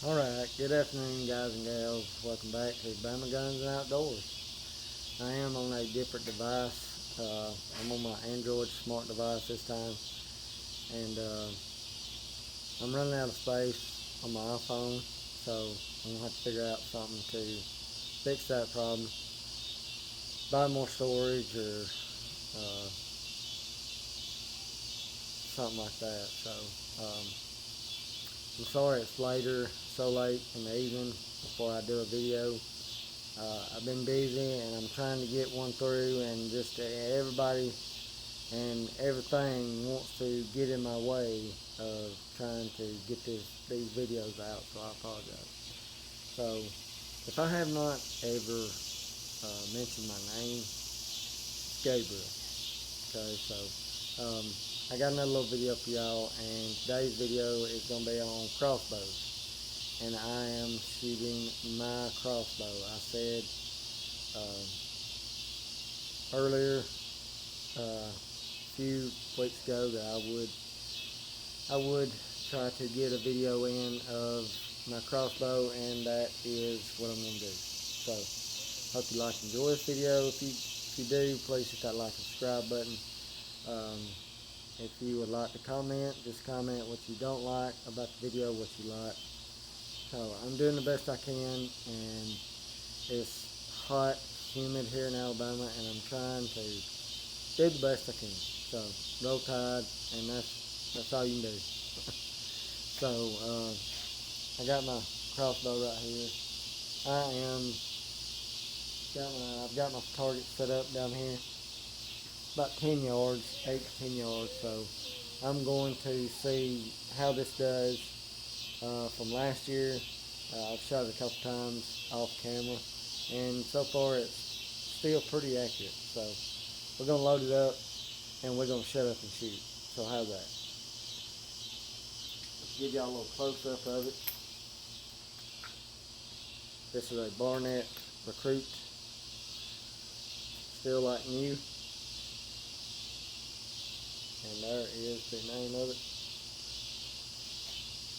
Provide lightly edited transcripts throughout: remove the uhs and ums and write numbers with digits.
Alright, good afternoon guys and gals. Welcome back to Barmett Guns and Outdoors. I am on a different device. I'm on my Android smart device this time. And I'm running out of space on my iPhone. So I'm going to have to figure out something to fix that problem. Buy more storage or something like that. So I'm sorry it's so late in the evening before I do a video. I've been busy and I'm trying to get one through, and just everybody and everything wants to get in my way of trying to get these videos out, so I apologize. So if I have not ever mentioned my name, Gabriel. Okay, so I got another little video for y'all, and today's video is going to be on crossbows. And I am shooting my crossbow. I said earlier, a few weeks ago, that I would try to get a video in of my crossbow, and that is what I'm going to do. So, hope you like and enjoy this video. If you do, please hit that like and subscribe button. If you would like to comment, just comment what you don't like about the video, what you like. So I'm doing the best I can, and it's hot, humid here in Alabama, and I'm trying to do the best I can. So roll tide, and that's all you can do. So I got my crossbow right here. I've got my target set up down here, about 10 yards, 8 to 10 yards. So I'm going to see how this does. From last year, I've shot it a couple times off camera, and so far it's still pretty accurate. So we're going to load it up, and we're going to shut up and shoot. So how's that? Let's give y'all a little close-up of it. This is a Barmett Recruit, still like new, and there is the name of it.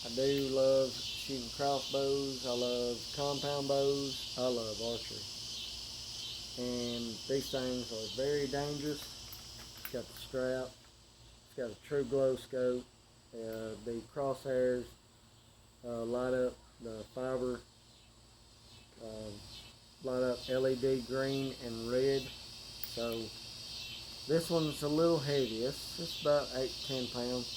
I do love shooting crossbows. I love compound bows. I love archery. And these things are very dangerous. It's got the strap. It's got a true glow scope. The crosshairs light up the fiber. Light up LED green and red. So this one's a little heavy. It's about 8 to 10 pounds.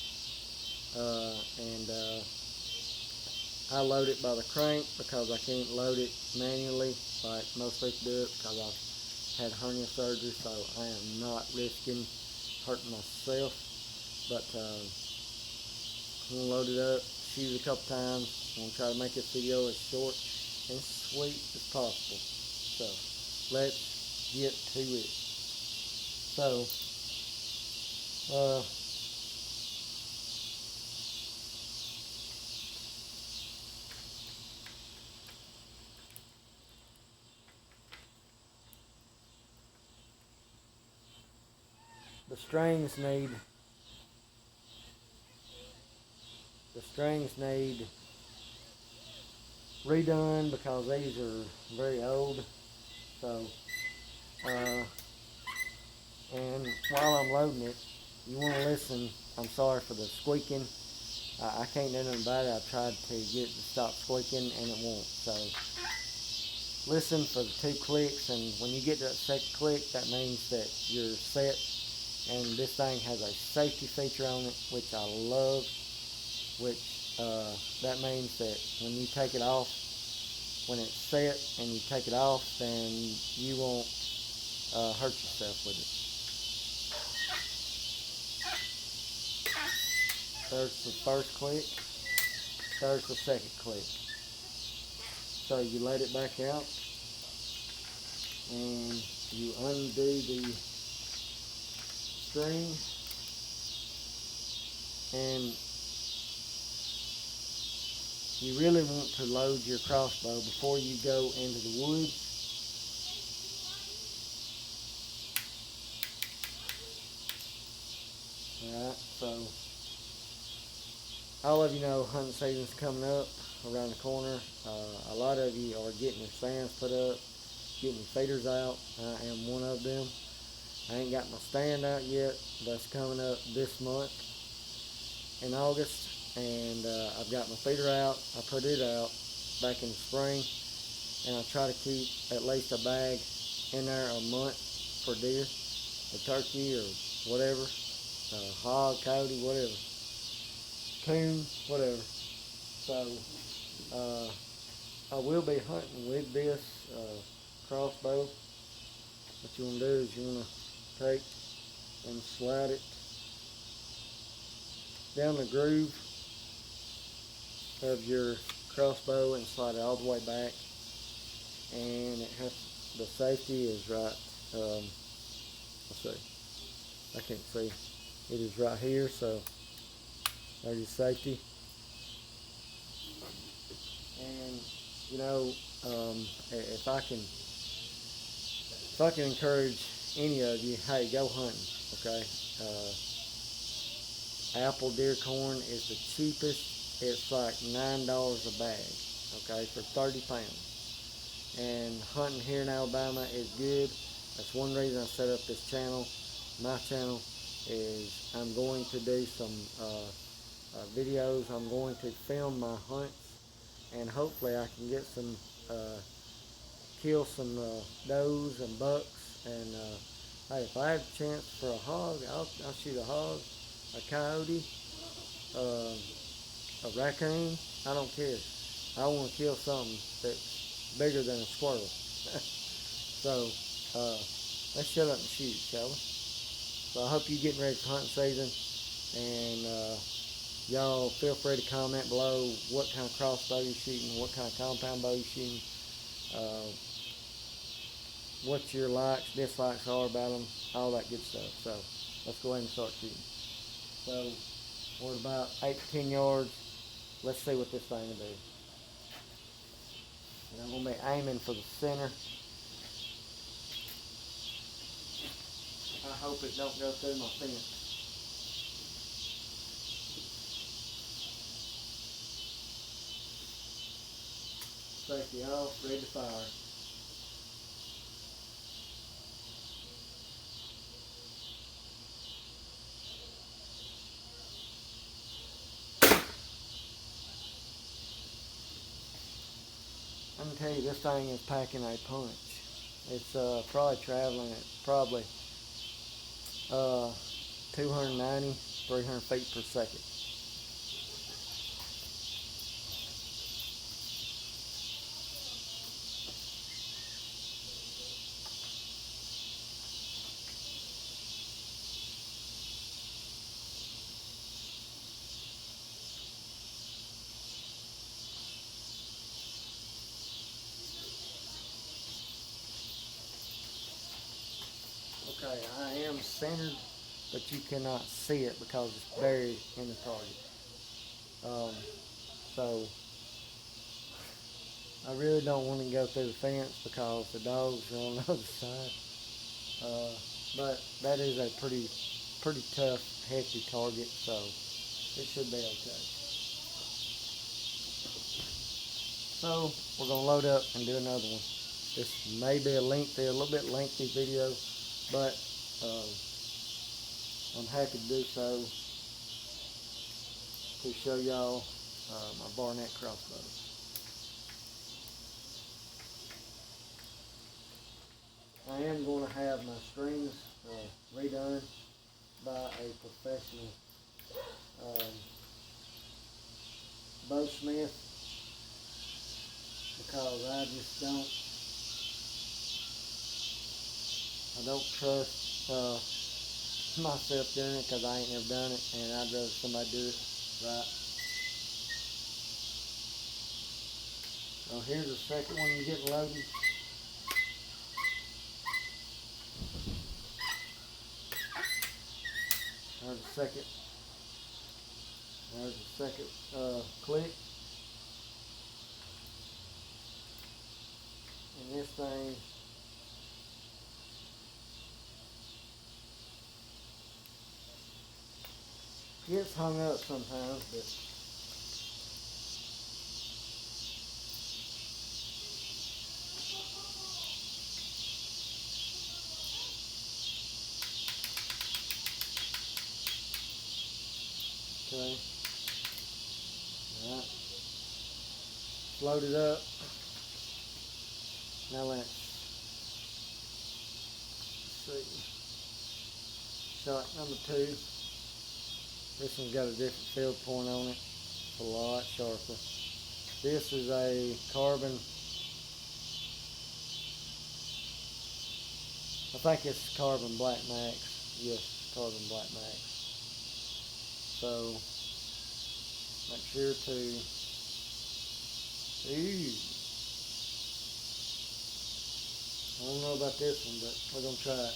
I load it by the crank because I can't load it manually like most people do it, because I've had hernia surgery, so I am not risking hurting myself. But I'm going to load it up, shoot it a couple times. I'm going to try to make this video as short and sweet as possible. So let's get to it. So the strings need redone because these are very old. So and while I'm loading it, you want to listen. I'm sorry for the squeaking. I can't do nothing about it. I've tried to get it to stop squeaking and it won't. So listen for the 2 clicks, and when you get to that second click, that means that you're set. And this thing has a safety feature on it, which I love, which that means that when you take it off, when it's set and you take it off, then you won't hurt yourself with it. There's the first click, there's the second click. So you let it back out, and you undo the string, and you really want to load your crossbow before you go into the woods. Alright, so all of you know hunting season's coming up. around the corner. A lot of you are getting your stands put up, getting your feeders out. I am one of them. I ain't got my stand out yet, but it's coming up this month in August, and I've got my feeder out. I put it out back in the spring, and I try to keep at least a bag in there a month for deer, or turkey, or whatever, hog, coyote, whatever, coon, whatever. So I will be hunting with this crossbow. What you want to do is you want to take and slide it down the groove of your crossbow and slide it all the way back, and it has, the safety is right, let's see, I can't see, it is right here, so there's your safety. And you know, if I can encourage any of you, hey, go hunting, okay? Apple deer corn is the cheapest. It's like $9 a bag, okay, for 30 pounds. And hunting here in Alabama is good. That's one reason I set up this channel. My channel is I'm going to do some videos. I'm going to film my hunts, and hopefully I can get some, kill some does and bucks. And hey, if I have a chance for a hog, I'll shoot a hog, a coyote, a raccoon. I don't care. I want to kill something that's bigger than a squirrel. So let's shut up and shoot, shall we? So I hope you're getting ready for hunting season, and y'all feel free to comment below what kind of crossbow you're shooting, what kind of compound bow you're shooting, what your likes, dislikes are about them, all that good stuff. So let's go ahead and start shooting. So we're about 8 to 10 yards. Let's see what this thing will do. And I'm going to be aiming for the center. I hope it don't go through my fence. Safety off, ready to fire. I'm going to tell you, this thing is packing a punch. It's probably traveling at probably 290, 300 feet per second. Okay, I am centered, but you cannot see it because it's buried in the target. So I really don't want to go through the fence because the dogs are on the other side. But that is a pretty tough, hefty target, so it should be okay. So we're gonna load up and do another one. This may be a little bit lengthy video, but I'm happy to do so to show y'all my Barmett crossbow. I am going to have my strings redone by a professional bowsmith, because I just don't trust myself doing it, because I ain't never done it, and I'd rather somebody do it right. So here's the second one getting loaded. There's the second click. And this thing gets hung up sometimes, but Load it up. Now let's see. Shot number 2. This one's got a different field point on it. It's a lot sharper. This is a carbon. I think it's carbon black max. Yes, carbon black max. So make sure to. Ooh. I don't know about this one, but we're gonna try it.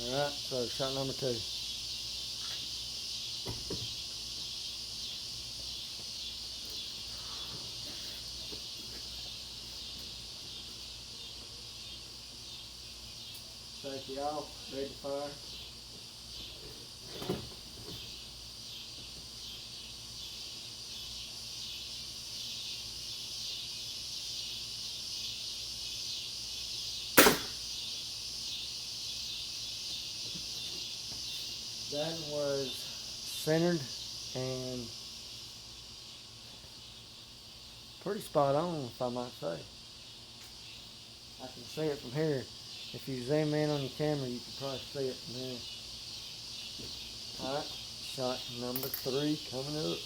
Alright, so shot number 2. Safety off, ready to fire. That was centered and pretty spot on, if I might say. I can see it from here. If you zoom in on your camera, you can probably see it from here. Alright, shot number 3 coming up.